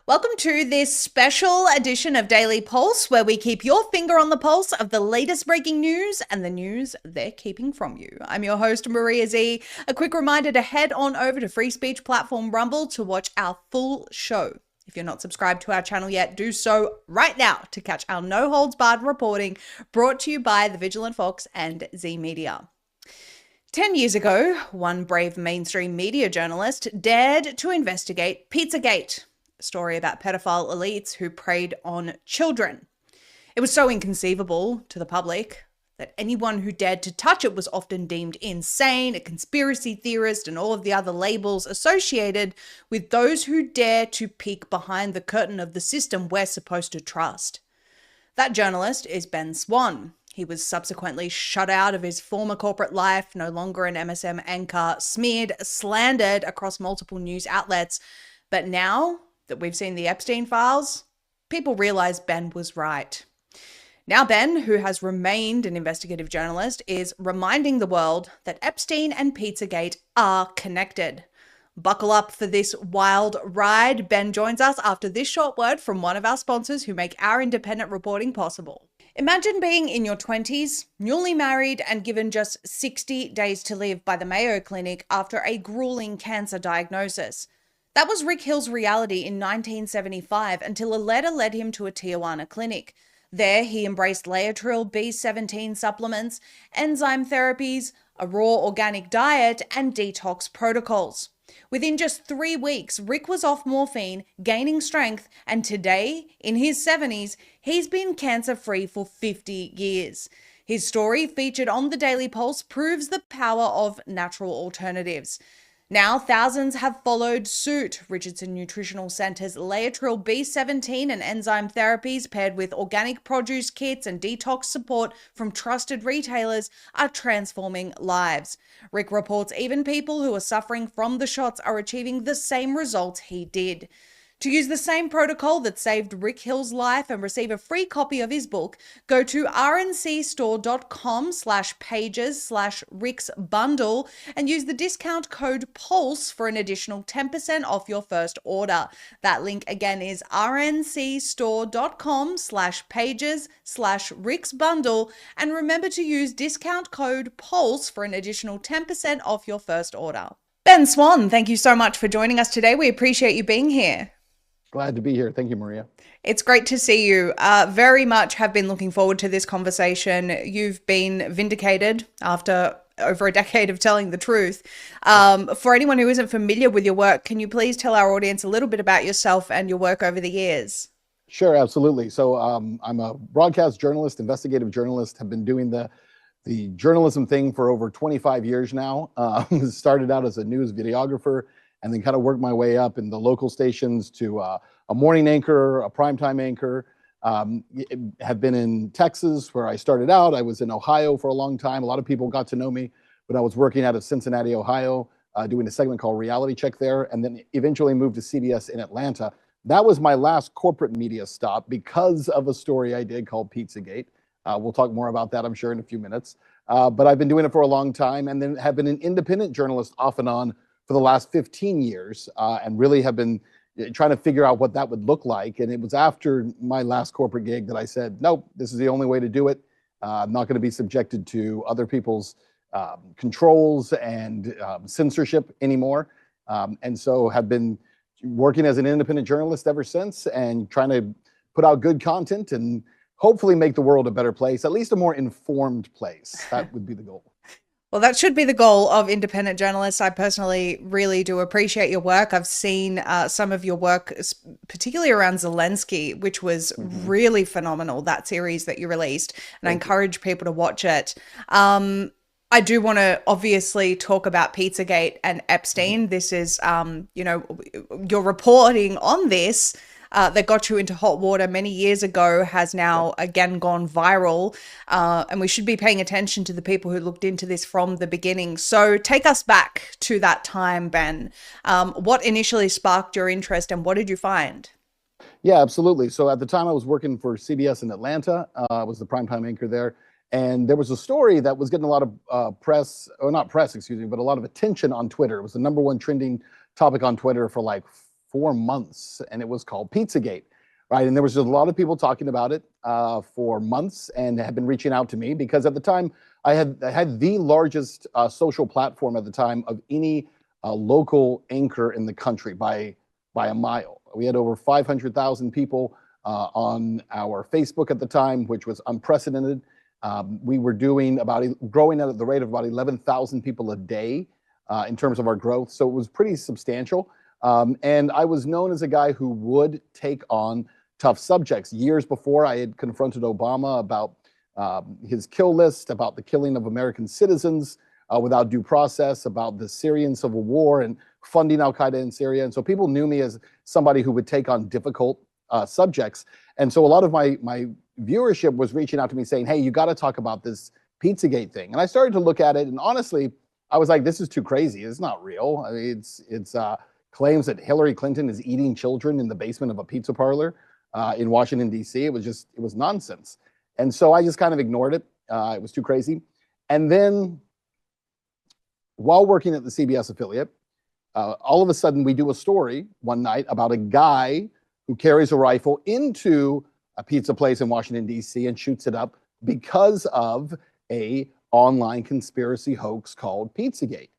Welcome to this special edition of Daily Pulse, where we keep your finger on the pulse of the latest breaking news and the news they're keeping from you. I'm your host, Maria Z. A quick reminder to head on over to free speech platform Rumble to watch our full show. If you're not subscribed to our channel yet, do so right now to catch our no-holds-barred reporting brought to you by The Vigilant Fox and Z Media. 10 years ago, one brave mainstream media journalist dared to investigate PizzaGate, a story about pedophile elites who preyed on children. It was so inconceivable to the public that anyone who dared to touch it was often deemed insane, a conspiracy theorist, and all of the other labels associated with those who dare to peek behind the curtain of the system we're supposed to trust. That journalist is Ben Swan. He was subsequently shut out of his former corporate life, no longer an MSM anchor, smeared, slandered across multiple news outlets. But now that we've seen the Epstein files, people realize Ben was right. Now Ben, who has remained an investigative journalist, is reminding the world that Epstein and Pizzagate are connected. Buckle up for this wild ride. Ben joins us after this short word from one of our sponsors who make our independent reporting possible. Imagine being in your 20s, newly married, and given just 60 days to live by the Mayo Clinic after a grueling cancer diagnosis. That was Rick Hill's reality in 1975 until a letter led him to a Tijuana clinic. There, he embraced Laetrile B17 supplements, enzyme therapies, a raw organic diet, and detox protocols. Within just 3 weeks, Rick was off morphine, gaining strength, and today, in his 70s, he's been cancer-free for 50 years. His story, featured on the Daily Pulse, proves the power of natural alternatives. Now, thousands have followed suit. Richardson Nutritional Center's Laetrile B17 and enzyme therapies paired with organic produce kits and detox support from trusted retailers are transforming lives. Rick reports even people who are suffering from the shots are achieving the same results he did. To use the same protocol that saved Rick Hill's life and receive a free copy of his book, go to rncstore.com/pages/ricksbundle and use the discount code PULSE for an additional 10% off your first order. That link again is rncstore.com/pages/ricksbundle, and remember to use discount code PULSE for an additional 10% off your first order. Ben Swan, thank you so much for joining us today. We appreciate you being here. Glad to be here. Thank you, Maria. It's great to see you. Very much have been looking forward to this conversation. You've been vindicated after over a decade of telling the truth. For anyone who isn't familiar with your work, can you please tell our audience a little bit about yourself and your work over the years? Sure, absolutely. So I'm a broadcast journalist, investigative journalist, have been doing the journalism thing for over 25 years now. Started out as a news videographer, and then kind of worked my way up in the local stations to a morning anchor, a primetime anchor. Have been in Texas where I started out. I was in Ohio for a long time. A lot of people got to know me when I was working out of Cincinnati, Ohio, doing a segment called Reality Check there, and then eventually moved to CBS in Atlanta. That was my last corporate media stop because of a story I did called Pizzagate. We'll talk more about that, I'm sure, in a few minutes. But I've been doing it for a long time, and then have been an independent journalist off and on for the last 15 years, and really have been trying to figure out what that would look like. And it was after my last corporate gig that I said, nope, this is the only way to do it. I'm not going to be subjected to other people's controls and censorship anymore. And so have been working as an independent journalist ever since, and trying to put out good content and hopefully make the world a better place, at least a more informed place. That would be the goal. Well, that should be the goal of independent journalists. I personally really do appreciate your work. I've seen some of your work, particularly around Zelensky, which was really phenomenal, that series that you released, and I encourage people to watch it. I do want to obviously talk about Pizzagate and Epstein. This is, your reporting on this that got you into hot water many years ago has now again gone viral. And we should be paying attention to the people who looked into this from the beginning. So take us back to that time, Ben. What initially sparked your interest and what did you find? Yeah, absolutely. So at the time I was working for CBS in Atlanta. I was the primetime anchor there. And there was a story that was getting a lot of press, or not press, excuse me, but a lot of attention on Twitter. It was the #1 trending topic on Twitter for like 4 months, and it was called PizzaGate, right? And there was just a lot of people talking about it for months, and had been reaching out to me because at the time I had the largest social platform at the time of any local anchor in the country by a mile. We had over 500,000 people on our Facebook at the time, which was unprecedented. We were growing at the rate of about 11,000 people a day in terms of our growth. So it was pretty substantial. And I was known as a guy who would take on tough subjects. Years before, I had confronted Obama about his kill list, about the killing of American citizens without due process, about the Syrian civil war and funding Al-Qaeda in Syria. And so people knew me as somebody who would take on difficult subjects. And so a lot of my viewership was reaching out to me saying, hey, you got to talk about this PizzaGate thing. And I started to look at it, and honestly, I was like, this is too crazy. It's not real. I mean, it's claims that Hillary Clinton is eating children in the basement of a pizza parlor in Washington, D.C. It was nonsense. And so I just kind of ignored it. It was too crazy. And then while working at the CBS affiliate, all of a sudden we do a story one night about a guy who carries a rifle into a pizza place in Washington, D.C. and shoots it up because of a online conspiracy hoax called PizzaGate.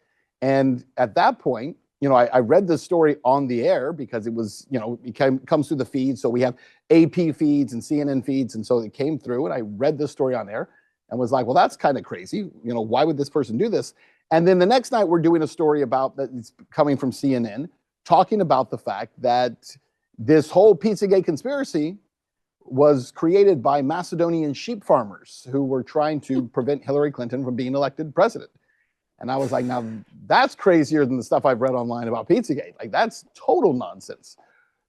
And at that point, I read this story on the air because it was, it comes through the feed. So we have AP feeds and CNN feeds. And so it came through, and I read this story on air and was like, well, that's kind of crazy. Why would this person do this? And then the next night we're doing a story about that it's coming from CNN, talking about the fact that this whole PizzaGate conspiracy was created by Macedonian sheep farmers who were trying to prevent Hillary Clinton from being elected president. And I was like, now that's crazier than the stuff I've read online about PizzaGate. Like, that's total nonsense.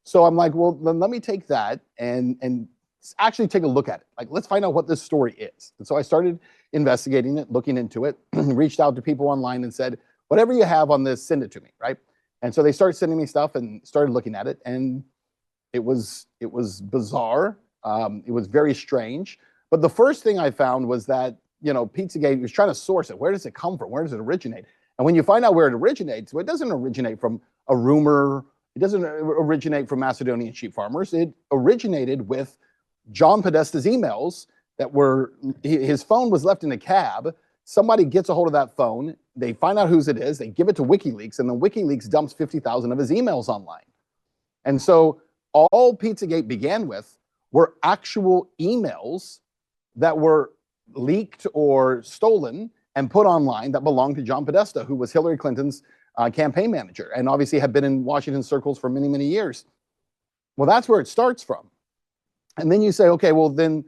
So I'm like, well, then let me take that and actually take a look at it. Like, let's find out what this story is. And so I started investigating it, looking into it, reached out to people online and said, whatever you have on this, send it to me, right? And so they started sending me stuff and started looking at it. And it was bizarre. It was very strange. But the first thing I found was that, PizzaGate was trying to source it. Where does it come from? Where does it originate? And when you find out where it originates, well, it doesn't originate from a rumor. It doesn't originate from Macedonian sheep farmers. It originated with John Podesta's emails that his phone was left in a cab. Somebody gets a hold of that phone. They find out whose it is. They give it to WikiLeaks, and then WikiLeaks dumps 50,000 of his emails online. And so all PizzaGate began with were actual emails that were leaked or stolen and put online that belonged to John Podesta, who was Hillary Clinton's campaign manager and obviously had been in Washington circles for many, many years. Well, that's where it starts from. And then you say, okay, well, then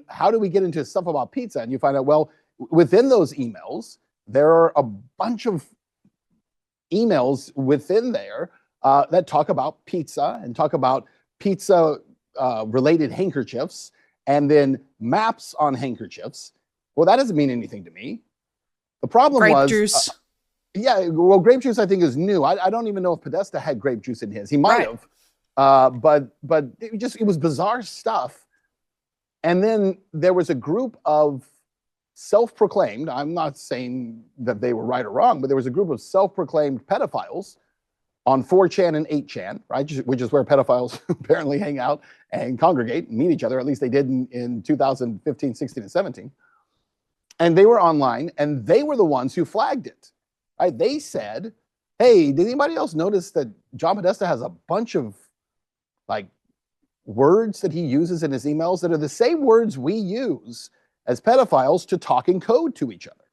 how do we get into stuff about pizza? And you find out, well, within those emails, there are a bunch of emails within there that talk about pizza and talk about pizza related handkerchiefs and then maps on handkerchiefs. Well, that doesn't mean anything to me. The problem was grape juice. Yeah, well, grape juice I think is new. I don't even know if Podesta had grape juice in his. He might have, but it was bizarre stuff. And then there was a group of self-proclaimed, I'm not saying that they were right or wrong, but there was a group of self-proclaimed pedophiles on 4chan and 8chan, right? Which is where pedophiles apparently hang out and congregate and meet each other. At least they did in 2015, 16, and 17. And they were online, and they were the ones who flagged it, right? They said, hey, did anybody else notice that John Podesta has a bunch of words that he uses in his emails that are the same words we use as pedophiles to talk in code to each other?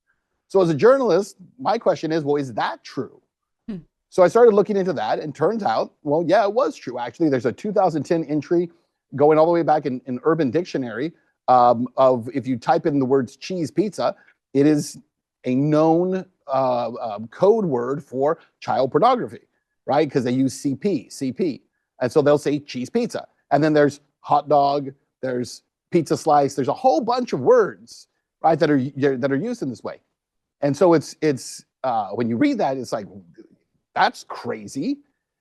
So as a journalist, my question is, well, is that true? So I started looking into that, and turns out, well, yeah, it was true. Actually, there's a 2010 entry going all the way back in Urban Dictionary of if you type in the words cheese pizza, it is a known code word for child pornography, right? Because they use CP. And so they'll say cheese pizza. And then there's hot dog, there's pizza slice, there's a whole bunch of words, right, that are used in this way. And so it's when you read that, it's like, that's crazy.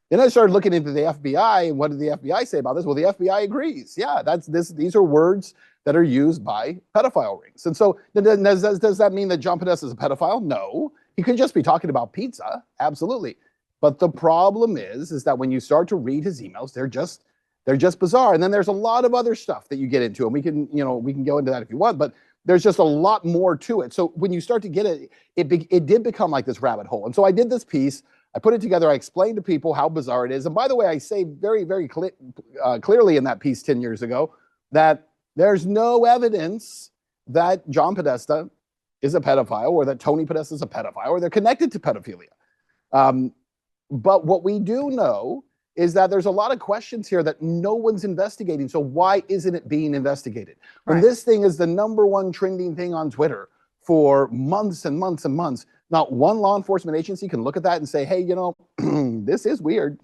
Then I started looking into the FBI, and what did the FBI say about this? Well, the FBI agrees. Yeah, these are words that are used by pedophile rings. And so does that mean that John Podesta is a pedophile? No. He could just be talking about pizza. Absolutely. But the problem is that when you start to read his emails, they're just bizarre. And then there's a lot of other stuff that you get into, and we can go into that if you want, but there's just a lot more to it. So when you start to get it, it did become like this rabbit hole. And so I did this piece, I put it together, I explained to people how bizarre it is. And by the way, I say very, very clearly in that piece 10 years ago that there's no evidence that John Podesta is a pedophile, or that Tony Podesta is a pedophile, or they're connected to pedophilia. But what we do know is that there's a lot of questions here that no one's investigating. So why isn't it being investigated? When this thing is the #1 trending thing on Twitter for months and months and months, not one law enforcement agency can look at that and say, hey, this is weird.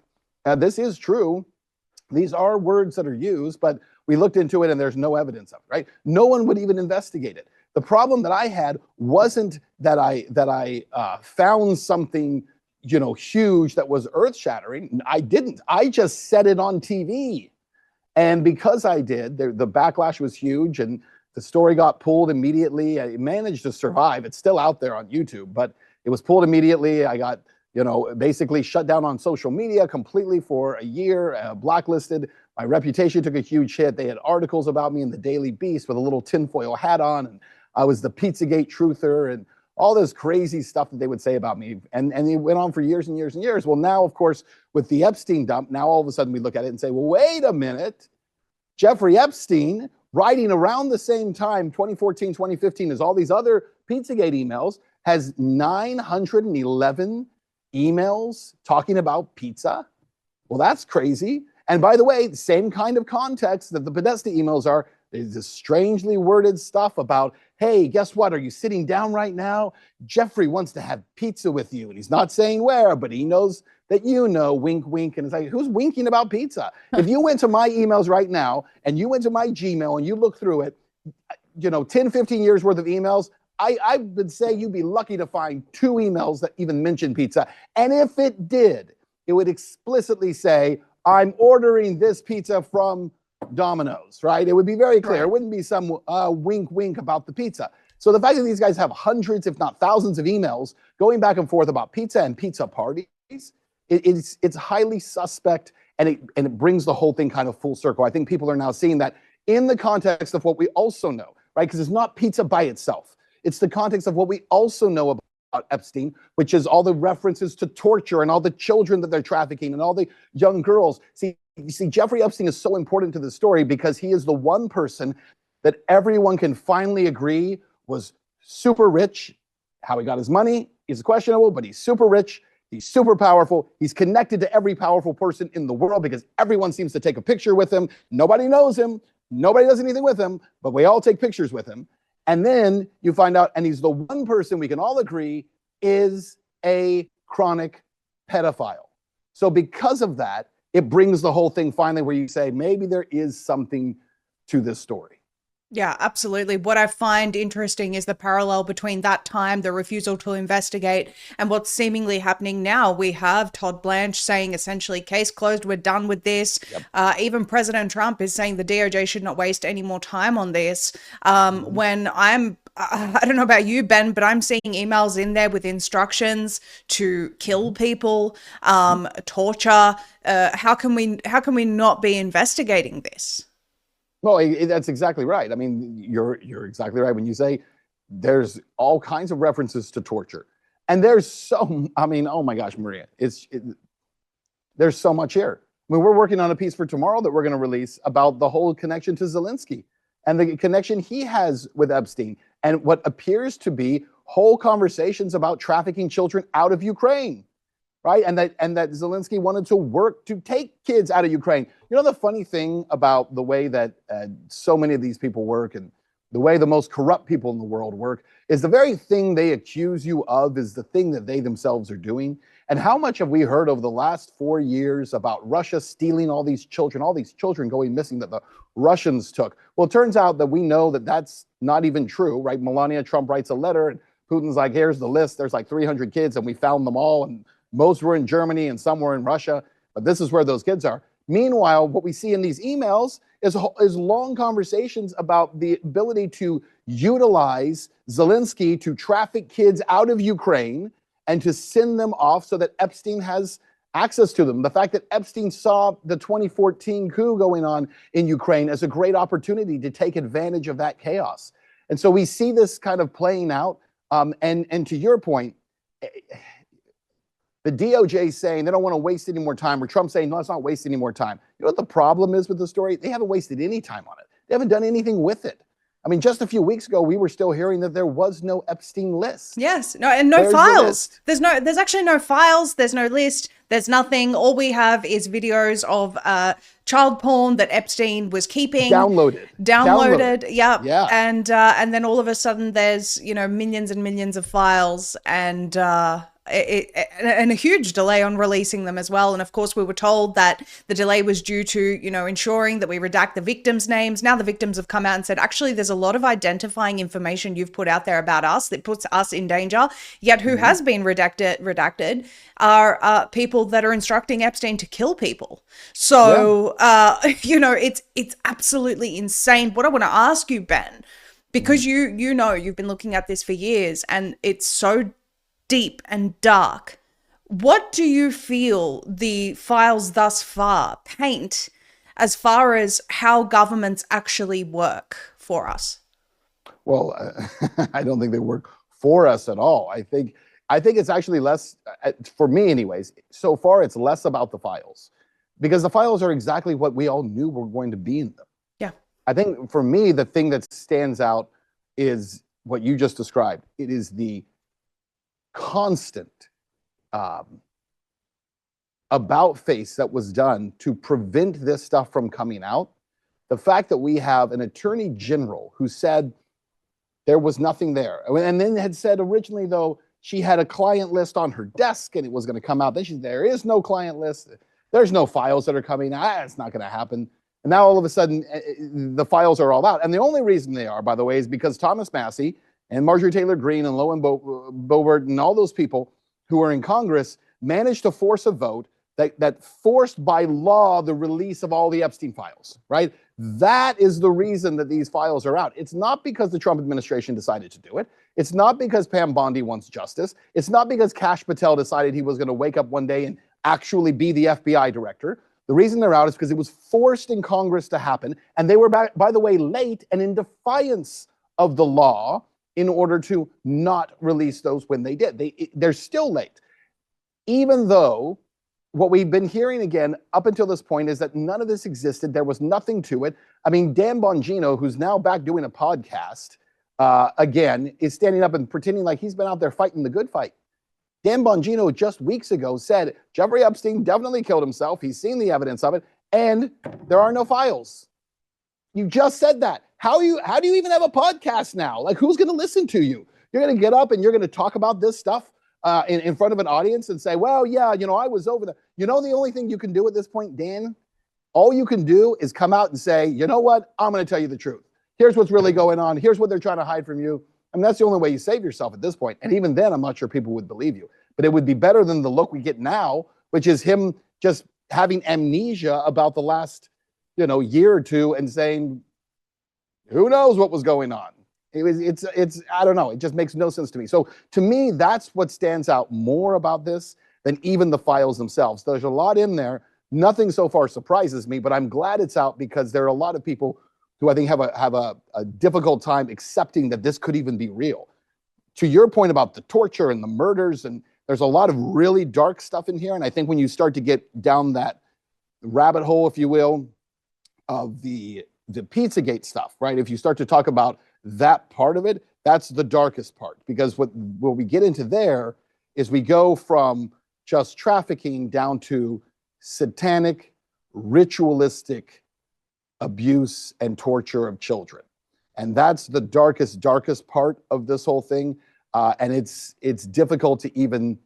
This is true. These are words that are used, but we looked into it and there's no evidence of it, right? No one would even investigate it. The problem that I had wasn't that I found something huge that was earth-shattering. I didn't. I just said it on TV. And because I did, the backlash was huge, and the story got pulled immediately. I managed to survive. It's still out there on YouTube, but it was pulled immediately. I got, basically shut down on social media completely for a year, blacklisted. My reputation took a huge hit. They had articles about me in the Daily Beast with a little tinfoil hat on, and I was the PizzaGate truther, and all this crazy stuff that they would say about me. And it went on for years and years and years. Well, now, of course, with the Epstein dump, now all of a sudden we look at it and say, well, wait a minute. Jeffrey Epstein, writing around the same time, 2014, 2015, as all these other PizzaGate emails, has 911 emails talking about pizza. Well, that's crazy. And by the way, the same kind of context that the Podesta emails are. There's this strangely worded stuff about, hey, guess what? Are you sitting down right now? Jeffrey wants to have pizza with you. And he's not saying where, but he knows that wink, wink. And it's like, who's winking about pizza? If you went to my emails right now and you went to my Gmail and you look through it, 10, 15 years worth of emails, I would say you'd be lucky to find 2 emails that even mention pizza. And if it did, it would explicitly say, I'm ordering this pizza from Domino's, right? It would be very clear. It wouldn't be some wink, wink about the pizza. So the fact that these guys have hundreds, if not thousands of emails going back and forth about pizza and pizza parties, it's highly suspect, and it brings the whole thing kind of full circle. I think people are now seeing that in the context of what we also know, right? Because it's not pizza by itself. It's the context of what we also know about Epstein, which is all the references to torture and all the children that they're trafficking and all the young girls. You see, Jeffrey Epstein is so important to the story because he is the one person that everyone can finally agree was super rich. How he got his money is questionable, but he's super rich. He's super powerful. He's connected to every powerful person in the world because everyone seems to take a picture with him. Nobody knows him. Nobody does anything with him, but we all take pictures with him. And then you find out, and he's the one person we can all agree is a chronic pedophile. So because of that, it brings the whole thing finally where you say, maybe there is something to this story. Yeah, absolutely. What I find interesting is the parallel between that time, the refusal to investigate, and what's seemingly happening now. We have Todd Blanche saying essentially, case closed, we're done with this. Yep. Even President Trump is saying the DOJ should not waste any more time on this. When I don't know about you, Ben, but I'm seeing emails in there with instructions to kill people, torture. How can we not be investigating this? Well, that's exactly right. I mean, you're exactly right when you say there's all kinds of references to torture, and there's oh my gosh, Maria, there's so much here. I mean, we're working on a piece for tomorrow that we're going to release about the whole connection to Zelensky and the connection he has with Epstein, and what appears to be whole conversations about trafficking children out of Ukraine. Right, and that Zelensky wanted to work to take kids out of Ukraine. The funny thing about the way that so many of these people work, and the way the most corrupt people in the world work, is the very thing they accuse you of is the thing that they themselves are doing. And how much have we heard over the last 4 years about Russia stealing all these children going missing that the Russians took? Well, it turns out that we know that that's not even true, right? Melania Trump writes a letter, and Putin's like, here's the list. There's like 300 kids, and we found them all, and most were in Germany and some were in Russia, but this is where those kids are. Meanwhile, what we see in these emails is long conversations about the ability to utilize Zelensky to traffic kids out of Ukraine and to send them off so that Epstein has access to them. The fact that Epstein saw the 2014 coup going on in Ukraine as a great opportunity to take advantage of that chaos. And so we see this kind of playing out. And to your point, the DOJ saying they don't want to waste any more time, or Trump saying, no, let's not waste any more time. You know what the problem is with the story? They haven't wasted any time on it. They haven't done anything with it. I mean, just a few weeks ago, we were still hearing that there was no Epstein list. Yes, no, and no files. There's actually no files. There's no list. There's nothing. All we have is videos of child porn that Epstein was keeping. Downloaded. Yeah. And then all of a sudden, there's millions and millions of files, and and a huge delay on releasing them as well. And of course, we were told that the delay was due to, ensuring that we redact the victims' names. Now the victims have come out and said, actually, there's a lot of identifying information you've put out there about us that puts us in danger. Yet who has been redacted are people that are instructing Epstein to kill people. So, it's absolutely insane. What I want to ask you, Ben, because you've been looking at this for years, and it's so deep and dark. What do you feel the files thus far paint as far as how governments actually work for us? Well, I don't think they work for us at all. I think it's actually less, for me anyways, so far it's less about the files, because the files are exactly what we all knew were going to be in them. Yeah. I think for me, the thing that stands out is what you just described. It is the constant about face that was done to prevent this stuff from coming out. The fact that we have an attorney general who said there was nothing there, and then had said originally, though, she had a client list on her desk and it was going to come out. Then she said, there is no client list. There's no files that are coming out. It's not going to happen. And now all of a sudden, the files are all out. And the only reason they are, by the way, is because Thomas Massie and Marjorie Taylor Greene and Lowen Boebert and all those people who are in Congress managed to force a vote that forced by law the release of all the Epstein files, right? That is the reason that these files are out. It's not because the Trump administration decided to do it. It's not because Pam Bondi wants justice. It's not because Kash Patel decided he was going to wake up one day and actually be the FBI director. The reason they're out is because it was forced in Congress to happen. And they were, by the way, late and in defiance of the law in order to not release those when they did. They're still late. Even though what we've been hearing again up until this point is that none of this existed. There was nothing to it. I mean, Dan Bongino, who's now back doing a podcast, again, is standing up and pretending like he's been out there fighting the good fight. Dan Bongino just weeks ago said Jeffrey Epstein definitely killed himself. He's seen the evidence of it, and there are no files. You just said that. How do you even have a podcast now? Like, who's going to listen to you? You're going to get up and you're going to talk about this stuff in front of an audience and say, well, yeah, I was over there. The only thing you can do at this point, Dan, all you can do is come out and say, you know what? I'm going to tell you the truth. Here's what's really going on. Here's what they're trying to hide from you. I mean, that's the only way you save yourself at this point. And even then, I'm not sure people would believe you. But it would be better than the look we get now, which is him just having amnesia about the last, year or two and saying, who knows what was going on? It's I don't know. It just makes no sense to me. So to me, that's what stands out more about this than even the files themselves. There's a lot in there. Nothing so far surprises me, but I'm glad it's out because there are a lot of people who I think have a difficult time accepting that this could even be real. To your point about the torture and the murders, and there's a lot of really dark stuff in here. And I think when you start to get down that rabbit hole, if you will, of the PizzaGate stuff, right? If you start to talk about that part of it, that's the darkest part, because what we get into there is we go from just trafficking down to satanic, ritualistic abuse and torture of children. And that's the darkest part of this whole thing. And it's difficult to even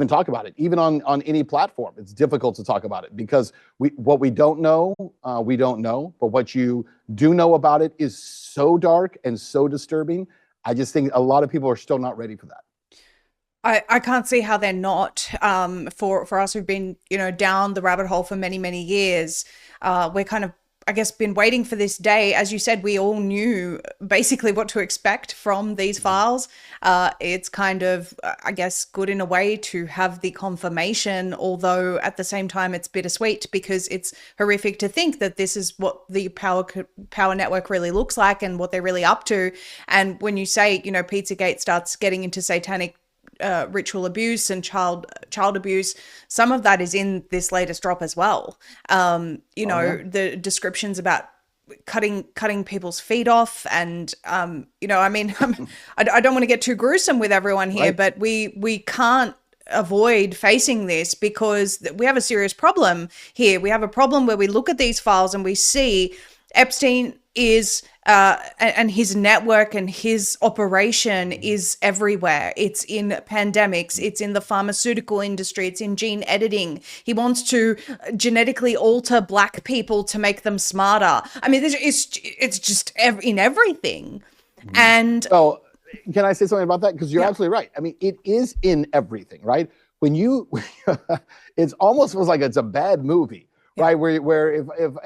talk about it. Even on any platform, it's difficult to talk about it because what we don't know, we don't know. But what you do know about it is so dark and so disturbing. I just think a lot of people are still not ready for that. I can't see how they're not. For us who've been, down the rabbit hole for many, many years, we're kind of I guess, been waiting for this day. As you said, we all knew basically what to expect from these files. It's kind of, I guess, good in a way to have the confirmation, although at the same time it's bittersweet because it's horrific to think that this is what the power network really looks like and what they're really up to. And when you say, Pizzagate starts getting into satanic ritual abuse and child abuse, some of that is in this latest drop as well. The descriptions about cutting people's feet off, and I don't want to get too gruesome with everyone here, right, but we can't avoid facing this because we have a serious problem here. We have a problem where we look at these files and we see Epstein is and his network and his operation is everywhere. It's in pandemics, it's in the pharmaceutical industry, it's in gene editing. He wants to genetically alter Black people to make them smarter. I mean, it's just in everything. And well, can I say something about that? Because you're absolutely right. I mean, it is in everything, right? When you, it almost feels like it's a bad movie. Yeah. Right, where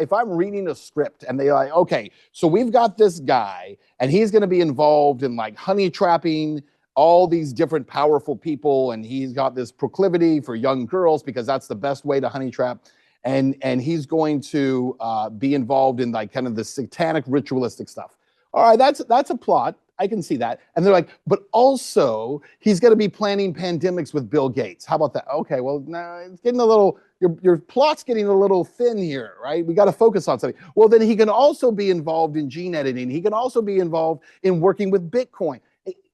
if I'm reading a script and they're like, okay, so we've got this guy and he's going to be involved in like honey trapping all these different powerful people, and he's got this proclivity for young girls because that's the best way to honey trap, and he's going to be involved in like kind of the satanic ritualistic stuff. All right, that's a plot. I can see that. And they're like, but also he's going to be planning pandemics with Bill Gates. How about that? Okay, well, now it's getting a little, your plot's getting a little thin here, right? We got to focus on something. Well, then he can also be involved in gene editing. He can also be involved in working with Bitcoin.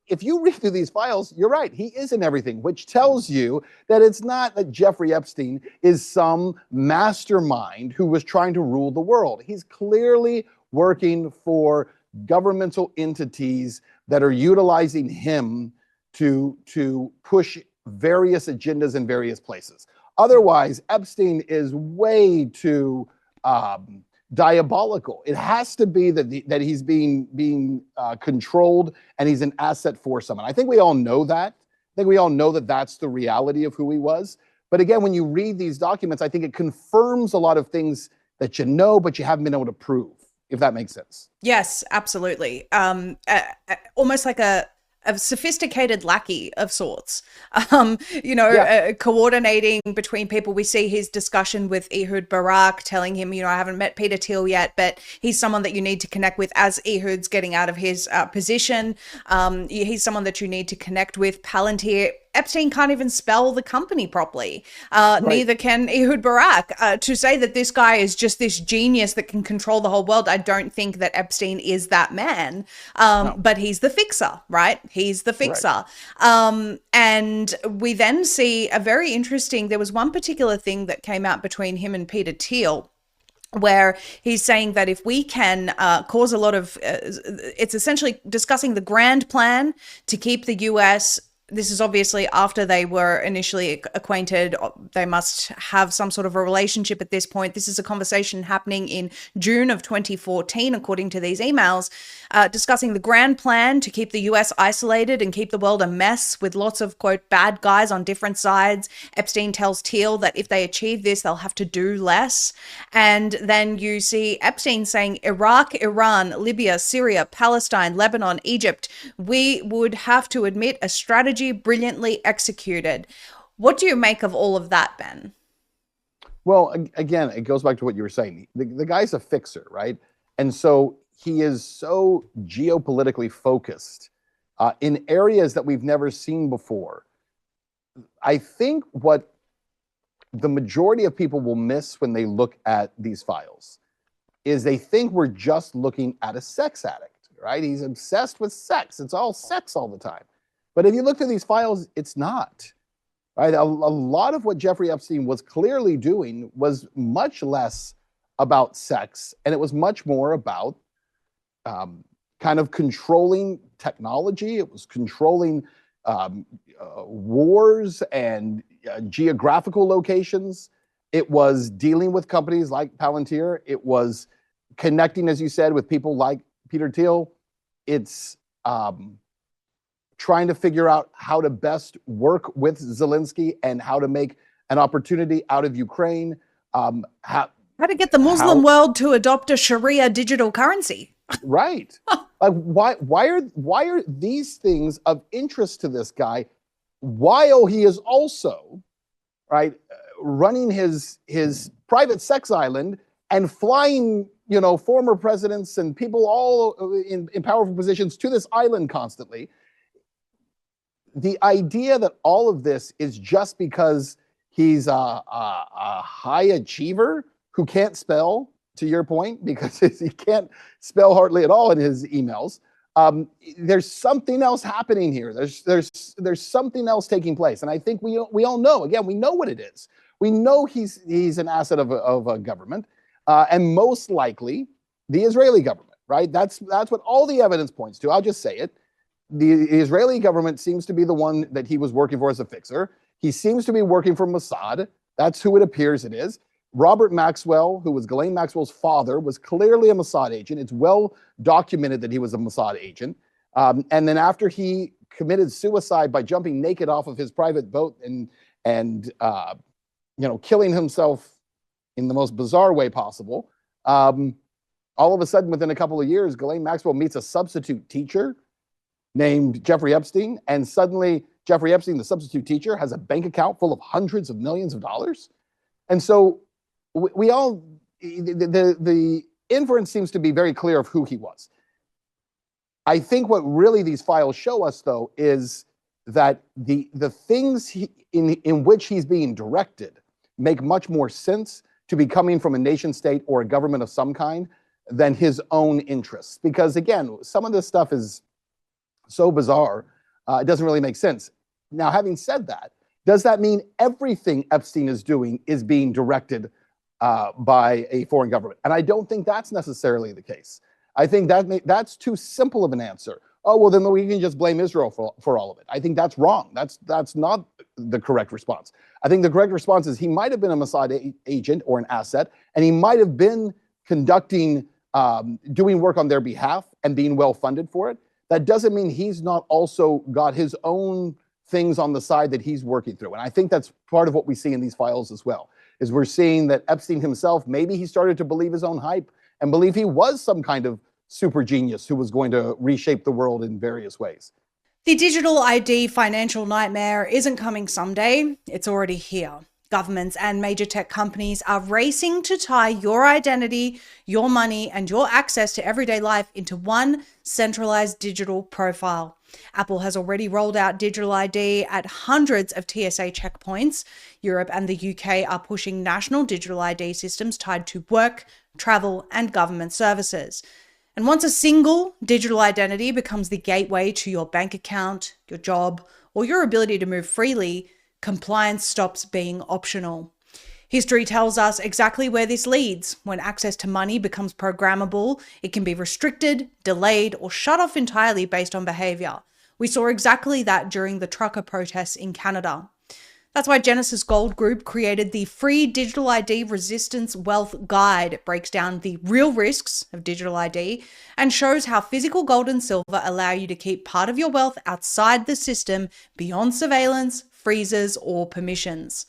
If you read through these files, you're right. He is in everything, which tells you that it's not that Jeffrey Epstein is some mastermind who was trying to rule the world. He's clearly working for governmental entities that are utilizing him to push various agendas in various places. Otherwise, Epstein is way too diabolical. It has to be that he's being controlled and he's an asset for someone. I think we all know that. I think we all know that that's the reality of who he was. But again, when you read these documents, I think it confirms a lot of things that you know, but you haven't been able to prove, if that makes sense. Yes, absolutely. Almost like a sophisticated lackey of sorts, coordinating between people. We see his discussion with Ehud Barak, telling him, I haven't met Peter Thiel yet, but he's someone that you need to connect with as Ehud's getting out of his position. He's someone that you need to connect with. Palantir. Epstein can't even spell the company properly. Right. Neither can Ehud Barak. To say that this guy is just this genius that can control the whole world, I don't think that Epstein is that man. No. But he's the fixer, right? He's the fixer. Right. And we then see a very interesting, there was one particular thing that came out between him and Peter Thiel, where he's saying that if we can cause a lot of, it's essentially discussing the grand plan to keep the US. This is obviously after they were initially acquainted. They must have some sort of a relationship at this point. This is a conversation happening in June of 2014, according to these emails, discussing the grand plan to keep the US isolated and keep the world a mess with lots of, quote, bad guys on different sides. Epstein tells Thiel that if they achieve this, they'll have to do less. And then you see Epstein saying Iraq, Iran, Libya, Syria, Palestine, Lebanon, Egypt, we would have to admit a strategy brilliantly executed. What do you make of all of that, Ben? Well, again, it goes back to what you were saying. The guy's a fixer, right? And so he is so geopolitically focused in areas that we've never seen before. I think what the majority of people will miss when they look at these files is they think we're just looking at a sex addict, right? He's obsessed with sex. It's all sex all the time. But if you look through these files, it's not, right? A lot of what Jeffrey Epstein was clearly doing was much less about sex, and it was much more about kind of controlling technology. It was controlling wars and geographical locations. It was dealing with companies like Palantir. It was connecting, as you said, with people like Peter Thiel. It's trying to figure out how to best work with Zelensky and how to make an opportunity out of Ukraine. Try to get the Muslim world to adopt a Sharia digital currency. Right. Like why are these things of interest to this guy while he is also, right, running his private sex island and flying, you know, former presidents and people all in powerful positions to this island constantly. The idea that all of this is just because he's a high achiever who can't spell, to your point, because he can't spell hardly at all in his emails. There's something else happening here. There's something else taking place, and I think we all know. Again, we know what it is. We know he's an asset of a government, and most likely the Israeli government. Right? That's what all the evidence points to. I'll just say it. The Israeli government seems to be the one that he was working for as a fixer. He seems to be working for Mossad. That's who it appears it is. Robert Maxwell, who was Ghislaine Maxwell's father, was clearly a Mossad agent. It's well documented that he was a Mossad agent. And then after he committed suicide by jumping naked off of his private boat and you know, killing himself in the most bizarre way possible, all of a sudden, within a couple of years, Ghislaine Maxwell meets a substitute teacher named Jeffrey Epstein, and suddenly Jeffrey Epstein, the substitute teacher, has a bank account full of hundreds of millions of dollars. And so we all, the inference seems to be very clear of who he was. I think what really these files show us, though, is that the things in which he's being directed make much more sense to be coming from a nation state or a government of some kind than his own interests. Because again, some of this stuff is so bizarre, it doesn't really make sense. Now, having said that, does that mean everything Epstein is doing is being directed by a foreign government? And I don't think that's necessarily the case. I think that's too simple of an answer. Oh, well, then we can just blame Israel for all of it. I think that's wrong. That's not the correct response. I think the correct response is he might have been a Mossad agent or an asset, and he might have been conducting, doing work on their behalf and being well funded for it. That doesn't mean he's not also got his own things on the side that he's working through. And I think that's part of what we see in these files as well, is we're seeing that Epstein himself, maybe he started to believe his own hype and believe he was some kind of super genius who was going to reshape the world in various ways. The digital ID financial nightmare isn't coming someday, it's already here. Governments and major tech companies are racing to tie your identity, your money, and your access to everyday life into one centralized digital profile. Apple has already rolled out digital ID at hundreds of TSA checkpoints. Europe and the UK are pushing national digital ID systems tied to work, travel, and government services. And once a single digital identity becomes the gateway to your bank account, your job, or your ability to move freely, compliance stops being optional. History tells us exactly where this leads. When access to money becomes programmable, it can be restricted, delayed, or shut off entirely based on behavior. We saw exactly that during the trucker protests in Canada. That's why Genesis Gold Group created the free Digital ID Resistance Wealth Guide. It breaks down the real risks of digital ID and shows how physical gold and silver allow you to keep part of your wealth outside the system, beyond surveillance, freezes, or permissions.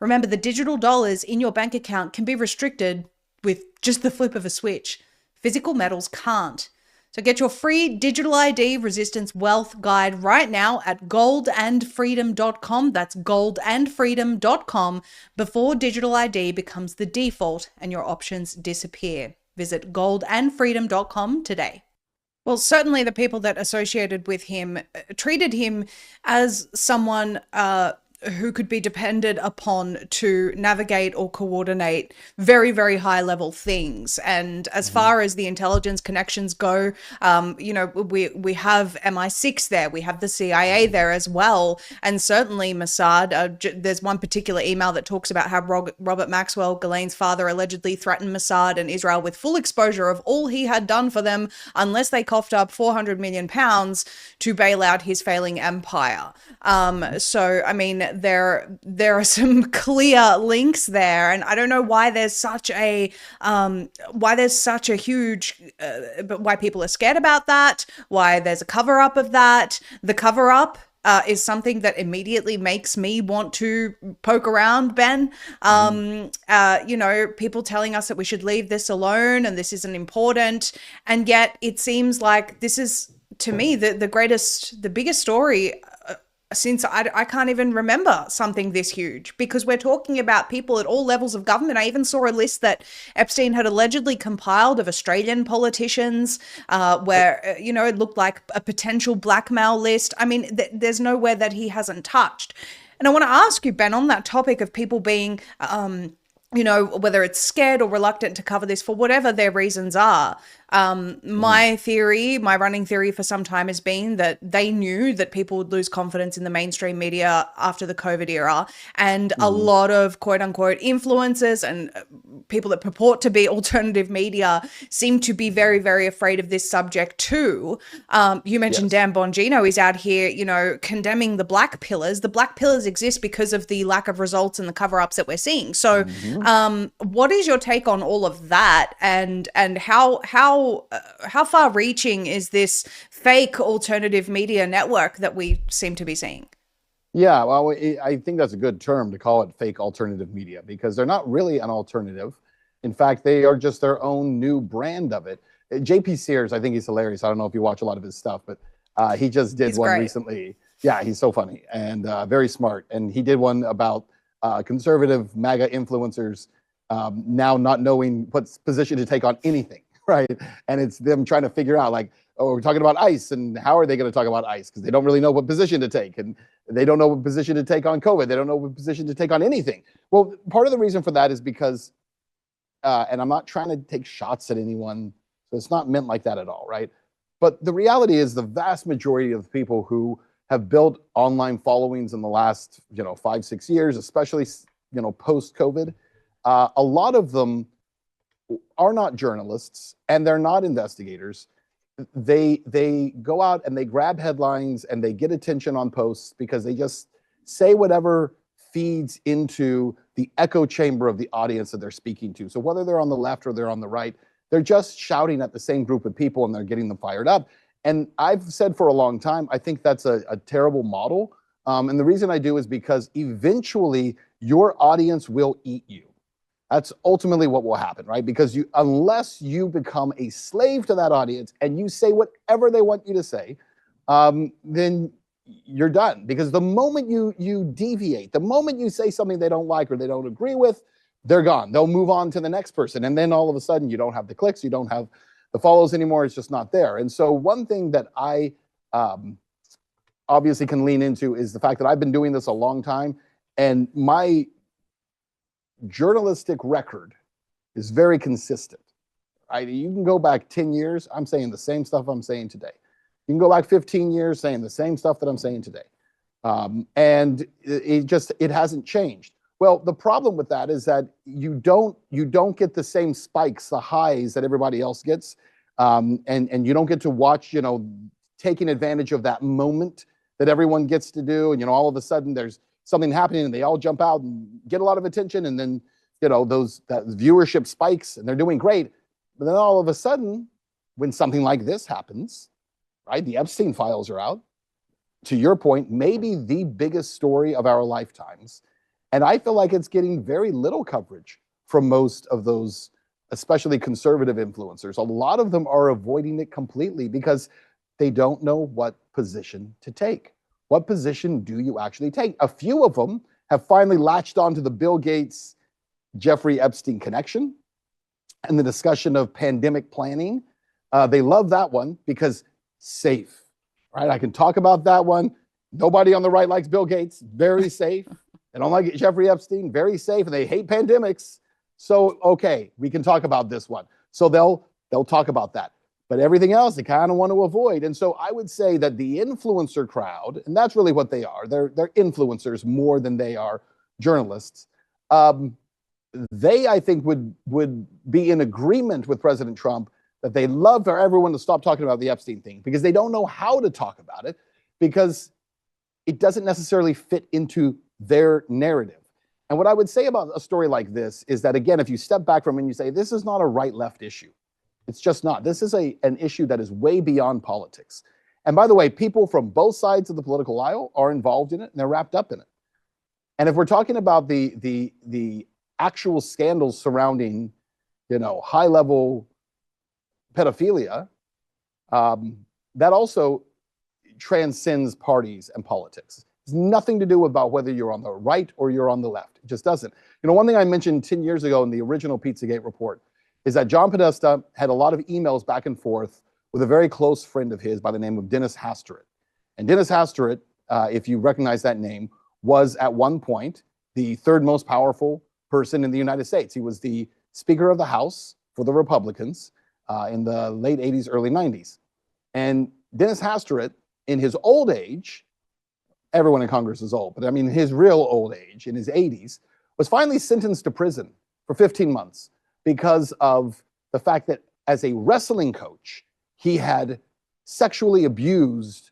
Remember, the digital dollars in your bank account can be restricted with just the flip of a switch. Physical metals can't. So get your free Digital ID Resistance Wealth Guide right now at goldandfreedom.com. That's goldandfreedom.com before digital ID becomes the default and your options disappear. Visit goldandfreedom.com today. Well, certainly the people that associated with him treated him as someone who could be depended upon to navigate or coordinate very, very high level things. And as far as the intelligence connections go, we have MI6 there, we have the CIA there as well. And certainly Mossad, there's one particular email that talks about how Robert Maxwell, Ghislaine's father, allegedly threatened Mossad and Israel with full exposure of all he had done for them unless they coughed up 400 million pounds to bail out his failing empire. So, I mean, there are some clear links there, and I don't know why there's such a huge, but why people are scared about that, why there's a cover up of that. The cover up is something that immediately makes me want to poke around, Ben. People telling us that we should leave this alone and this isn't important. And yet it seems like this is, to me, the biggest story since I can't even remember something this huge, because we're talking about people at all levels of government. I even saw a list that Epstein had allegedly compiled of Australian politicians, where, it looked like a potential blackmail list. I mean, there's nowhere that he hasn't touched. And I want to ask you, Ben, on that topic of people being, whether it's scared or reluctant to cover this for whatever their reasons are. My running theory for some time has been that they knew that people would lose confidence in the mainstream media after the COVID era. And a lot of quote unquote influencers and people that purport to be alternative media seem to be very, very afraid of this subject too. You mentioned Dan Bongino is out here, condemning the black pillars. The black pillars exist because of the lack of results and the cover-ups that we're seeing. So what is your take on all of that, and how far-reaching is this fake alternative media network that we seem to be seeing? Yeah, well, I think that's a good term to call it, fake alternative media, because they're not really an alternative. In fact, they are just their own new brand of it. JP Sears, I think he's hilarious. I don't know if you watch a lot of his stuff, but he just did one recently. Yeah, he's so funny and very smart. And he did one about conservative MAGA influencers now not knowing what position to take on anything, right? And it's them trying to figure out, like, oh, we're talking about ICE, and how are they going to talk about ICE? Because they don't really know what position to take, and they don't know what position to take on COVID. They don't know what position to take on anything. Well, part of the reason for that is because, and I'm not trying to take shots at anyone, so it's not meant like that at all, right? But the reality is the vast majority of people who have built online followings in the last, 5-6 years, especially, post-COVID, a lot of them are not journalists and they're not investigators. They go out and they grab headlines and they get attention on posts because they just say whatever feeds into the echo chamber of the audience that they're speaking to. So whether they're on the left or they're on the right, they're just shouting at the same group of people and they're getting them fired up. And I've said for a long time, I think that's a terrible model. And the reason I do is because eventually your audience will eat you. That's ultimately what will happen, right? Because unless you become a slave to that audience and you say whatever they want you to say, then you're done. Because the moment you deviate, the moment you say something they don't like or they don't agree with, they're gone. They'll move on to the next person. And then all of a sudden you don't have the clicks, you don't have the follows anymore. It's just not there. And so one thing that I obviously can lean into is the fact that I've been doing this a long time, and my journalistic record is very consistent. You can go back 10 years, I'm saying the same stuff I'm saying today. You can go back 15 years saying the same stuff that I'm saying today. And it hasn't changed. Well, the problem with that is that you don't get the same spikes, the highs that everybody else gets. And you don't get to watch, taking advantage of that moment that everyone gets to do. And, all of a sudden there's something happening and they all jump out and get a lot of attention. And then, that viewership spikes and they're doing great. But then all of a sudden, when something like this happens, right, the Epstein files are out, to your point, maybe the biggest story of our lifetimes. And I feel like it's getting very little coverage from most of those, especially conservative influencers. A lot of them are avoiding it completely because they don't know what position to take. What position do you actually take? A few of them have finally latched onto the Bill Gates, Jeffrey Epstein connection and the discussion of pandemic planning. They love that one because safe, right? I can talk about that one. Nobody on the right likes Bill Gates, very safe. They don't like Jeffrey Epstein, very safe, and they hate pandemics. So, okay, we can talk about this one. So they'll talk about that. But everything else, they kind of want to avoid. And so I would say that the influencer crowd, and that's really what they are, they're influencers more than they are journalists. They, I think, would be in agreement with President Trump that they love for everyone to stop talking about the Epstein thing because they don't know how to talk about it because it doesn't necessarily fit into their narrative. And what I would say about a story like this is that, again, if you step back from it and you say, this is not a right-left issue. It's just not. This is an issue that is way beyond politics. And by the way, people from both sides of the political aisle are involved in it, and they're wrapped up in it. And if we're talking about the actual scandals surrounding, high-level pedophilia, that also transcends parties and politics. It's nothing to do about whether you're on the right or you're on the left. It just doesn't. One thing I mentioned 10 years ago in the original PizzaGate report is that John Podesta had a lot of emails back and forth with a very close friend of his by the name of Dennis Hastert. And Dennis Hastert, if you recognize that name, was at one point the third most powerful person in the United States. He was the Speaker of the House for the Republicans in the late 80s, early 90s. And Dennis Hastert, in his old age, everyone in Congress is old, but I mean his real old age, in his 80s, was finally sentenced to prison for 15 months because of the fact that as a wrestling coach, he had sexually abused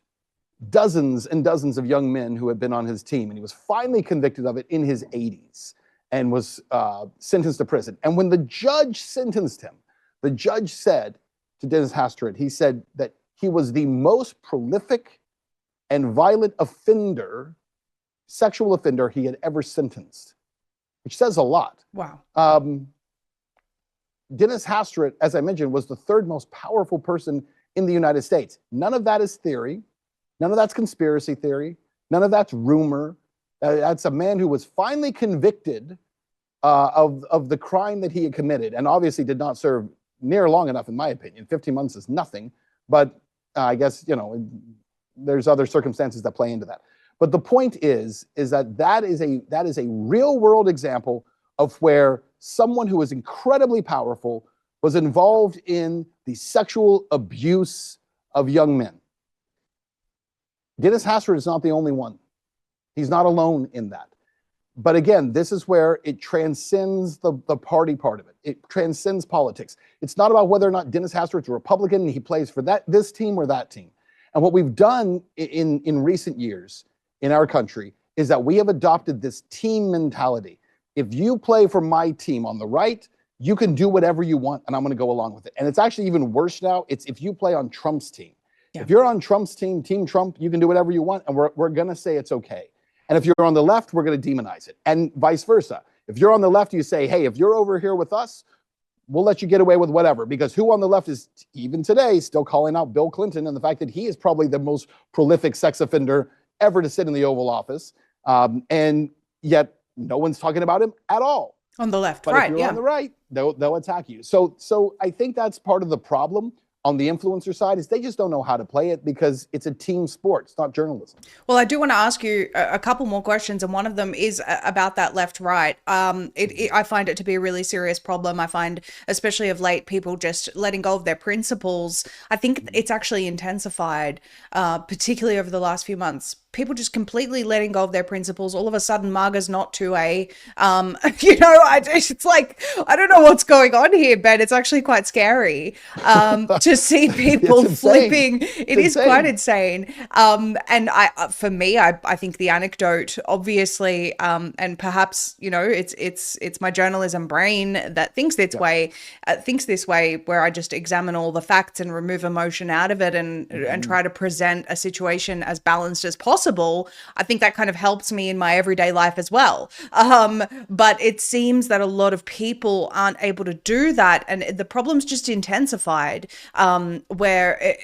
dozens and dozens of young men who had been on his team. And he was finally convicted of it in his 80s and was sentenced to prison. And when the judge sentenced him, the judge said to Dennis Hastert, he said that he was the most prolific and violent offender, sexual offender he had ever sentenced, which says a lot. Wow. Dennis Hastert, as I mentioned, was the third most powerful person in the United States. None of that is theory. None of that's conspiracy theory. None of that's rumor. That's a man who was finally convicted of the crime that he had committed, and obviously did not serve near long enough, in my opinion. 15 months is nothing, but I guess, there's other circumstances that play into that. But the point is that is a real world example of where someone who is incredibly powerful was involved in the sexual abuse of young men. Dennis Hastert is not the only one. He's not alone in that. But again, this is where it transcends the party part of it. It transcends politics. It's not about whether or not Dennis Hastert's a Republican and he plays for this team or that team. And what we've done in recent years in our country is that we have adopted this team mentality. If you play for my team on the right, you can do whatever you want, and I'm going to go along with it. And it's actually even worse now. It's if you play on Trump's team. Yeah. If you're on Trump's team, Team Trump, you can do whatever you want, and we're going to say it's okay. And if you're on the left, we're going to demonize it, and vice versa. If you're on the left, you say, hey, if you're over here with us, we'll let you get away with whatever. Because who on the left is, even today, still calling out Bill Clinton and the fact that he is probably the most prolific sex offender ever to sit in the Oval Office. And yet no one's talking about him at all. On the left, but right, if you're on the right, they'll attack you. So I think that's part of the problem on the influencer side, is they just don't know how to play it because it's a team sport. It's not journalism. Well, I do want to ask you a couple more questions, and one of them is about that left-right. I find it to be a really serious problem. I find, especially of late, people just letting go of their principles. I think it's actually intensified, particularly over the last few months. People just completely letting go of their principles. All of a sudden, MAGA's not 2A. It's like, I don't know what's going on here, Ben. It's actually quite scary to see people flipping. It is quite insane. And for me, I think the anecdote, obviously, and perhaps, it's my journalism brain that thinks this way, where I just examine all the facts and remove emotion out of it and try to present a situation as balanced as possible. I think that kind of helps me in my everyday life as well. But it seems that a lot of people aren't able to do that. And the problem's just intensified, where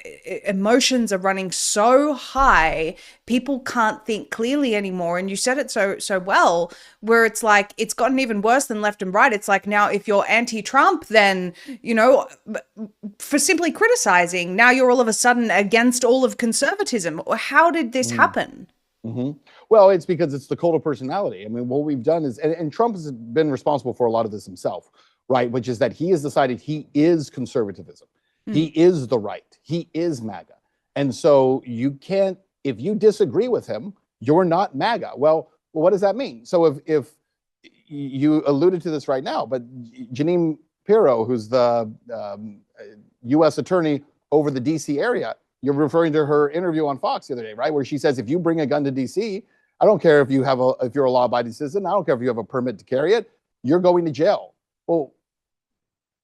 emotions are running so high, people can't think clearly anymore. And you said it so well, where it's like, it's gotten even worse than left and right. It's like, now if you're anti-Trump, then, for simply criticizing, now you're all of a sudden against all of conservatism. How did this happen? Mm-hmm. Well, it's because it's the cult of personality. I mean, what we've done is, and Trump has been responsible for a lot of this himself, right? Which is that he has decided he is conservatism. He is the right. He is MAGA. And so you can't, if you disagree with him, you're not MAGA. Well, what does that mean? So if you alluded to this right now, but Jeanine Pirro, who's the U.S. attorney over the D.C. area, you're referring to her interview on Fox the other day, right? Where she says, if you bring a gun to D.C., I don't care if you're a law-abiding citizen, I don't care if you have a permit to carry it, you're going to jail. Well,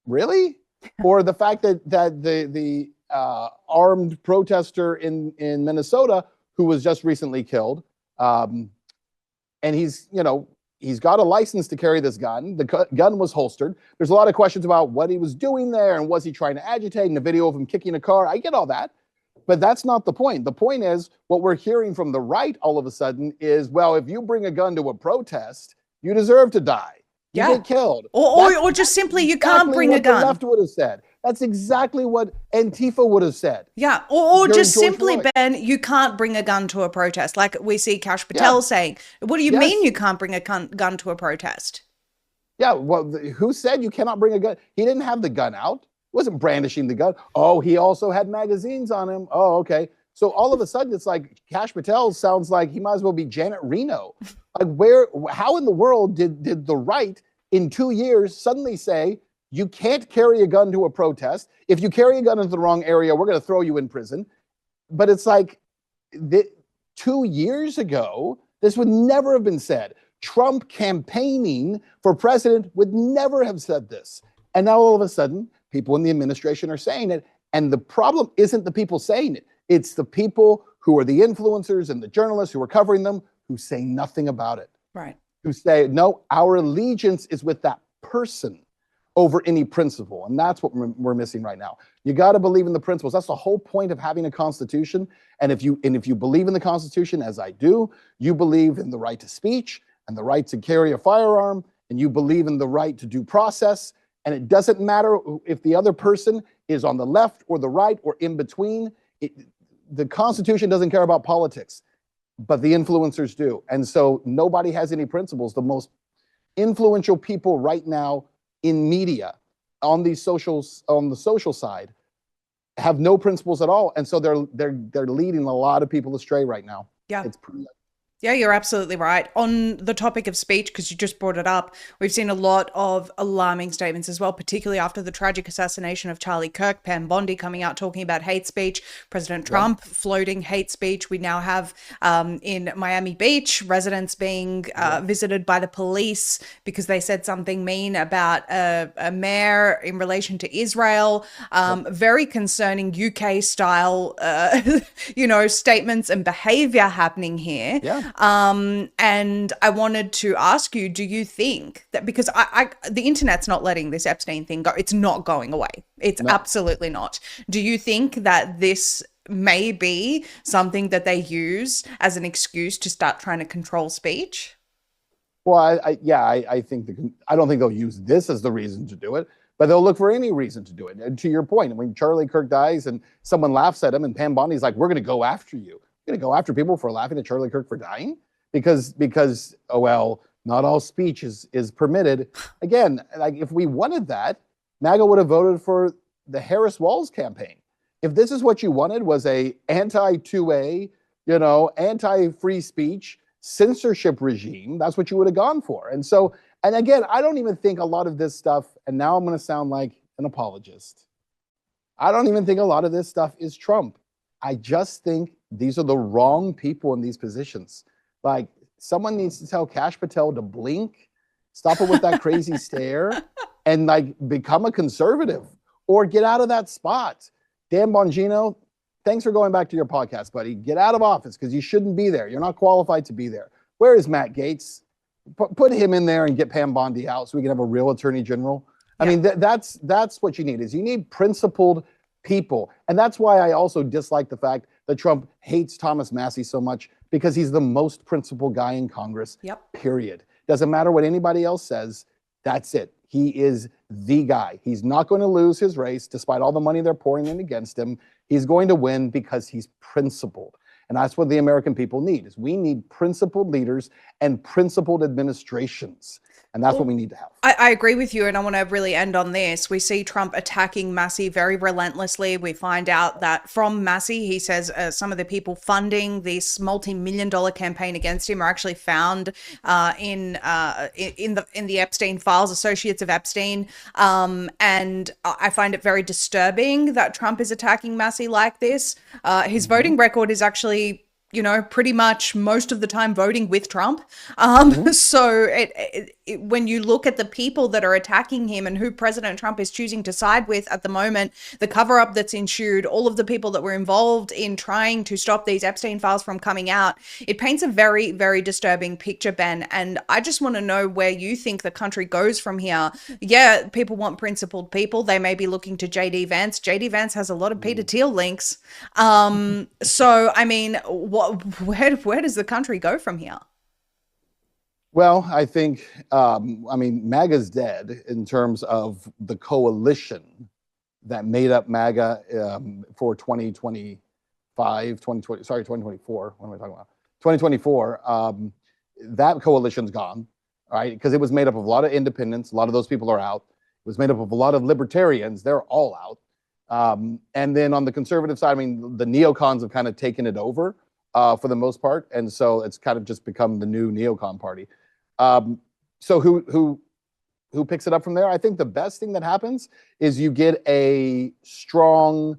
really? Or the fact that the armed protester in Minnesota who was just recently killed. And he's got a license to carry this gun. The gun was holstered. There's a lot of questions about what he was doing there and was he trying to agitate, and the video of him kicking a car. I get all that, but that's not the point. The point is what we're hearing from the right all of a sudden is, well, if you bring a gun to a protest, you deserve to die. You get killed. Or just simply you can't bring a gun. The left would have said. That's exactly what Antifa would have said. Yeah, or just simply, Ben, you can't bring a gun to a protest. Like we see Kash Patel saying. What do you mean you can't bring a gun to a protest? Yeah, well, who said you cannot bring a gun? He didn't have the gun out. He wasn't brandishing the gun. Oh, he also had magazines on him. Oh, okay. So all of a sudden, it's like Kash Patel sounds like he might as well be Janet Reno. Like how in the world did the right in 2 years suddenly say, you can't carry a gun to a protest. If you carry a gun into the wrong area, we're going to throw you in prison. But it's like 2 years ago, this would never have been said. Trump campaigning for president would never have said this. And now all of a sudden, people in the administration are saying it. And the problem isn't the people saying it. It's the people who are the influencers and the journalists who are covering them who say nothing about it. Right. Who say, no, our allegiance is with that person over any principle. And that's what we're missing right now. You got to believe in the principles. That's the whole point of having a constitution. And if you believe in the Constitution, as I do, you believe in the right to speech and the right to carry a firearm, and you believe in the right to due process. And it doesn't matter if the other person is on the left or the right or in between. The Constitution doesn't care about politics, but the influencers do. And so nobody has any principles. The most influential people right now in media on the social side have no principles at all. And so they're leading a lot of people astray right now. Yeah. It's pretty. Yeah, you're absolutely right. On the topic of speech, because you just brought it up, we've seen a lot of alarming statements as well, particularly after the tragic assassination of Charlie Kirk. Pam Bondi coming out talking about hate speech, President Trump floating hate speech. We now have in Miami Beach residents being visited by the police because they said something mean about a mayor in relation to Israel. Very concerning UK style, statements and behavior happening here. Yeah. And I wanted to ask you, do you think that, because the internet's not letting this Epstein thing go, it's not going away. It's absolutely not. Do you think that this may be something that they use as an excuse to start trying to control speech? Well, I think I don't think they'll use this as the reason to do it, but they'll look for any reason to do it. And to your point, when Charlie Kirk dies and someone laughs at him and Pam Bondi's like, we're going to go after you. Going to go after people for laughing at Charlie Kirk for dying because oh well, not all speech is permitted. Again, like if we wanted that, MAGA would have voted for the Harris Walz campaign. If this is what you wanted, was a anti-2A, anti-free speech censorship regime, that's what you would have gone for. And again, I don't even think a lot of this stuff, and now I'm going to sound like an apologist, I don't even think a lot of this stuff is Trump. I just think these are the wrong people in these positions. Like, someone needs to tell Kash Patel to blink, stop it with that crazy stare, and become a conservative or get out of that spot. Dan Bongino, thanks for going back to your podcast, buddy. Get out of office because you shouldn't be there. You're not qualified to be there. Where is Matt Gaetz? Put him in there and get Pam Bondi out so we can have a real attorney general. I mean, that's what you need. Is you need principled people. And that's why I also dislike the fact that Trump hates Thomas Massie so much, because he's the most principled guy in Congress, period. Doesn't matter what anybody else says. That's it. He is the guy. He's not going to lose his race despite all the money they're pouring in against him. He's going to win because he's principled. And that's what the American people need, is we need principled leaders and principled administrations. And that's what we need to have. I agree with you. And I want to really end on this. We see Trump attacking Massie very relentlessly. We find out that from Massie, he says some of the people funding this multi-million-dollar campaign against him are actually found in the Epstein files, associates of Epstein. And I find it very disturbing that Trump is attacking Massie like this. His voting record is actually, pretty much most of the time voting with Trump. So when you look at the people that are attacking him and who President Trump is choosing to side with at the moment, the cover-up that's ensued, all of the people that were involved in trying to stop these Epstein files from coming out, it paints a very, very disturbing picture, Ben. And I just want to know where you think the country goes from here. Yeah, people want principled people. They may be looking to JD Vance. JD Vance has a lot of Peter Thiel links. So, I mean, where does the country go from here? Well, I think, MAGA's dead in terms of the coalition that made up MAGA for 2024. What am I talking about? 2024. That coalition's gone, right? Because it was made up of a lot of independents. A lot of those people are out. It was made up of a lot of libertarians. They're all out. And then on the conservative side, the neocons have kind of taken it over for the most part. And so it's kind of just become the new neocon party. So who picks it up from there? I think the best thing that happens is you get a strong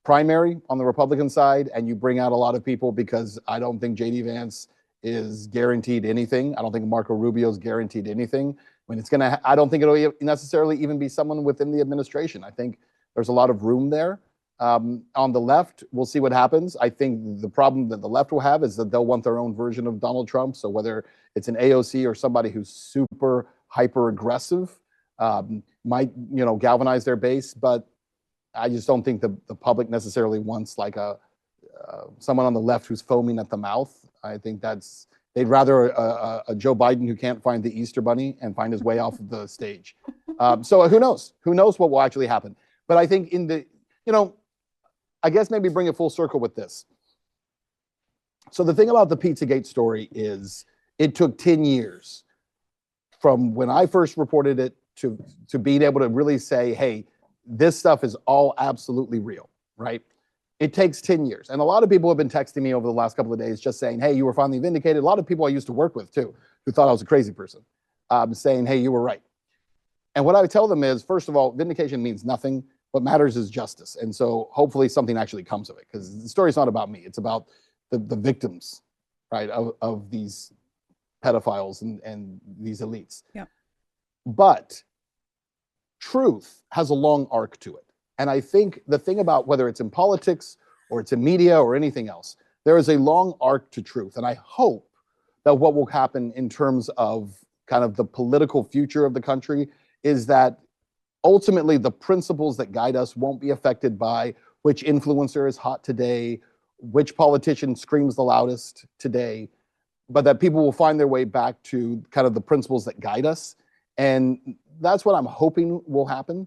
primary on the Republican side, and you bring out a lot of people, because I don't think JD Vance is guaranteed anything. I don't think Marco Rubio is guaranteed anything. I don't think it'll necessarily even be someone within the administration. I think there's a lot of room there. On the left, we'll see what happens. I think the problem that the left will have is that they'll want their own version of Donald Trump. So whether it's an AOC or somebody who's super hyper aggressive, might galvanize their base. But I just don't think the public necessarily wants like someone on the left who's foaming at the mouth. I think they'd rather a Joe Biden who can't find the Easter Bunny and find his way off of the stage. So who knows? Who knows what will actually happen? But I think I guess maybe bring it full circle with this. So the thing about the PizzaGate story is it took 10 years from when I first reported it to being able to really say, hey, this stuff is all absolutely real, right? It takes 10 years. And a lot of people have been texting me over the last couple of days just saying, hey, you were finally vindicated. A lot of people I used to work with too, who thought I was a crazy person, saying, hey, you were right. And what I would tell them is, first of all, vindication means nothing. What matters is justice. And so hopefully something actually comes of it, because the story's not about me. It's about the victims, right, of these pedophiles and these elites. Yeah. But truth has a long arc to it. And I think the thing about whether it's in politics or it's in media or anything else, there is a long arc to truth. And I hope that what will happen in terms of kind of the political future of the country is that ultimately the principles that guide us won't be affected by which influencer is hot today, which politician screams the loudest today, but that people will find their way back to kind of the principles that guide us. And that's what I'm hoping will happen.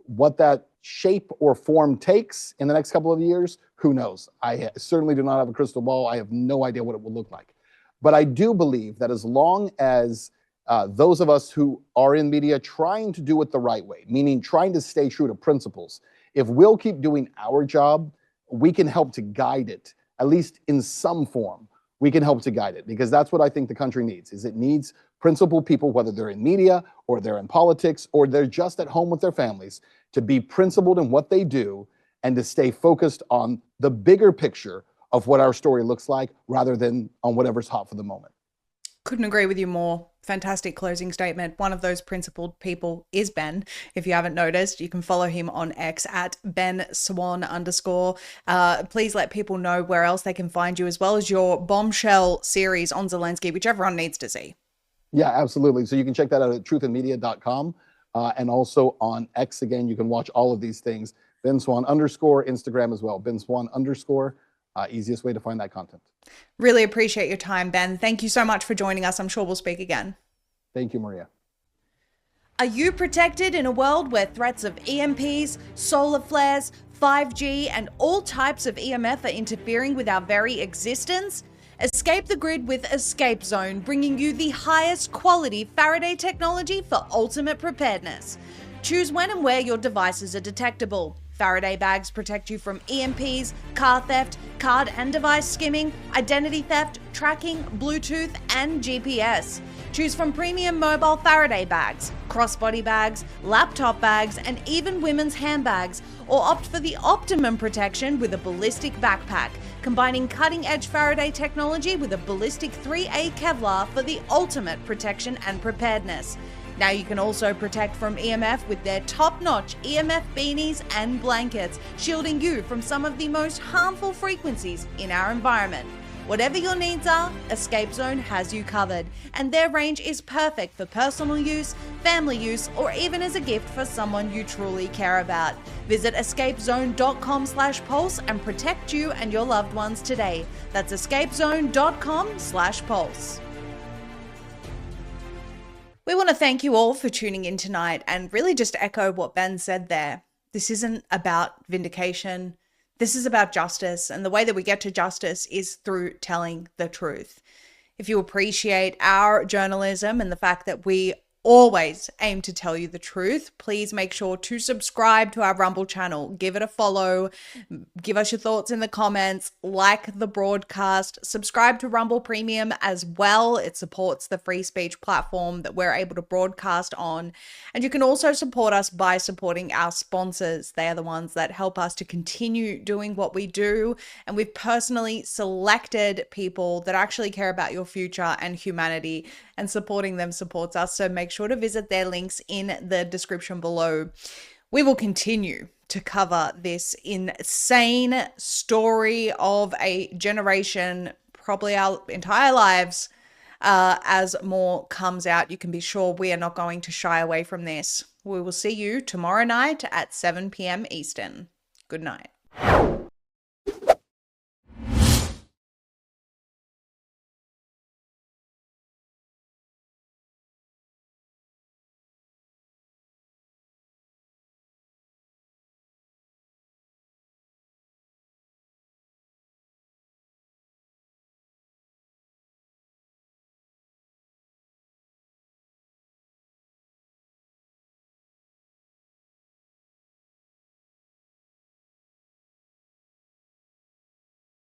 What that shape or form takes in the next couple of years, who knows? I certainly do not have a crystal ball. I have no idea what it will look like. But I do believe that as long as those of us who are in media trying to do it the right way, meaning trying to stay true to principles, if we'll keep doing our job, we can help to guide it, at least in some form. We can help to guide it, because that's what I think the country needs, is it needs principled people, whether they're in media or they're in politics or they're just at home with their families, to be principled in what they do and to stay focused on the bigger picture of what our story looks like rather than on whatever's hot for the moment. Couldn't agree with you more. Fantastic closing statement. One of those principled people is Ben. If you haven't noticed, you can follow him on X at @BenSwan_. Please let people know where else they can find you, as well as your bombshell series on Zelensky, which everyone needs to see. Yeah, absolutely. So you can check that out at truthandmedia.com. And also on X, again, you can watch all of these things. BenSwan_, Instagram as well. BenSwan_. Easiest way to find that content. Really appreciate your time, Ben. Thank you so much for joining us. I'm sure we'll speak again. Thank you, Maria. Are you protected in a world where threats of EMPs, solar flares, 5G, and all types of EMF are interfering with our very existence? Escape the grid with Escape Zone, bringing you the highest quality Faraday technology for ultimate preparedness. Choose when and where your devices are detectable. Faraday bags protect you from EMPs, car theft, card and device skimming, identity theft, tracking, Bluetooth, and GPS. Choose from premium mobile Faraday bags, crossbody bags, laptop bags, and even women's handbags, or opt for the optimum protection with a ballistic backpack, combining cutting-edge Faraday technology with a ballistic 3A Kevlar for the ultimate protection and preparedness. Now you can also protect from EMF with their top-notch EMF beanies and blankets, shielding you from some of the most harmful frequencies in our environment. Whatever your needs are, Escape Zone has you covered, and their range is perfect for personal use, family use, or even as a gift for someone you truly care about. Visit escapezone.com/pulse and protect you and your loved ones today. That's escapezone.com/pulse. We want to thank you all for tuning in tonight and really just echo what Ben said there. This isn't about vindication. This is about justice, and the way that we get to justice is through telling the truth. If you appreciate our journalism and the fact that we always aim to tell you the truth, please make sure to subscribe to our Rumble channel. Give it a follow. Give us your thoughts in the comments. Like the broadcast. Subscribe to Rumble Premium as well. It supports the free speech platform that we're able to broadcast on. And you can also support us by supporting our sponsors. They are the ones that help us to continue doing what we do. And we've personally selected people that actually care about your future and humanity, and supporting them supports us. So make sure to visit their links in the description below. We will continue to cover this insane story of a generation, probably our entire lives, as more comes out. You can be sure we are not going to shy away from this. We will see you tomorrow night at 7 p.m. Eastern. Good night.